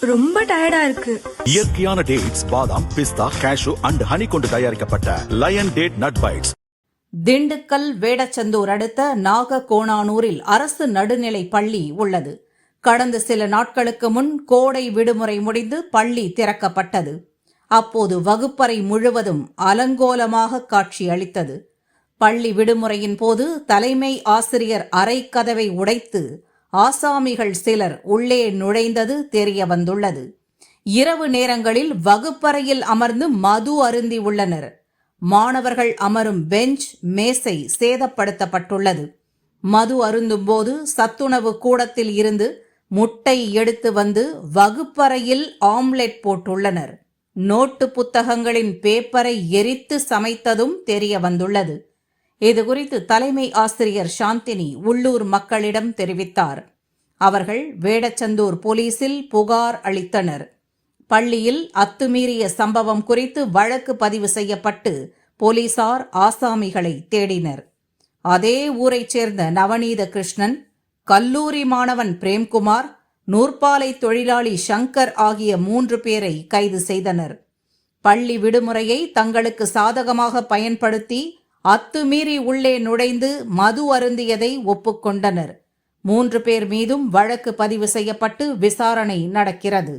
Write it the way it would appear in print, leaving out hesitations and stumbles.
ரொம்ப டயர்டா இருக்கு. இயற்கையான டேட்ஸ், பாதாம், பிஸ்தா, கேஷு அண்ட் ஹனி கொண்டு தயாரிக்கப்பட்ட lion date nut bites. Dindigul Vedasandur அடுத்த நாககோணானூரில் அரசு நடுநிலை பள்ளி உள்ளது. கடந்த சில நாட்களுக்கு முன் கோடை விடுமுறை முடிந்து பள்ளி திறக்கப்பட்டது. அப்போது வகுப்பறை முழுவதும் அலங்கோலமாக காட்சியளித்தது. பள்ளி விடுமுறையின் போது தலைமை ஆசிரியர் அறை கதவை உடைத்து ஆசாமிகள் சிலர் உள்ளே நுழைந்தது தெரிய வந்துள்ளது. இரவு நேரங்களில் வகுப்பறையில் அமர்ந்து மது அருந்தி உள்ளனர். மாணவர்கள் அமரும் பெஞ்ச், மேசை சேதப்படுத்தப்பட்டுள்ளது. மது அருந்தும் போது சத்துணவு கூடத்தில் இருந்து முட்டை எடுத்து வந்து வகுப்பறையில் ஆம்லெட் போட்டுள்ளனர். நோட்டு புத்தகங்களின் பேப்பரை எரித்து சமைத்ததும் தெரிய வந்துள்ளது. இதுகுறித்து தலைமை ஆசிரியர் சாந்தினி உள்ளூர் மக்களிடம் தெரிவித்தார். அவர்கள் வேடச்சந்தூர் போலீசில் புகார் அளித்தனர். பள்ளியில் அத்துமீறிய சம்பவம் குறித்து வழக்கு பதிவு செய்யப்பட்டு போலீசார் ஆசாமிகளை தேடினர். அதே ஊரைச் சேர்ந்த நவநீத கிருஷ்ணன், கல்லூரி மாணவன் பிரேம்குமார், நூற்பாலை தொழிலாளி சங்கர் ஆகிய 3 பேரை கைது செய்தனர். பள்ளி விடுமுறையை தங்களுக்கு சாதகமாக பயன்படுத்தி அத்துமீறி உள்ளே நுழைந்து மது அருந்தியதை ஒப்புக்கொண்டனர். 3 பேர் மீதும் வழக்கு பதிவு செய்யப்பட்டு விசாரணை நடக்கிறது.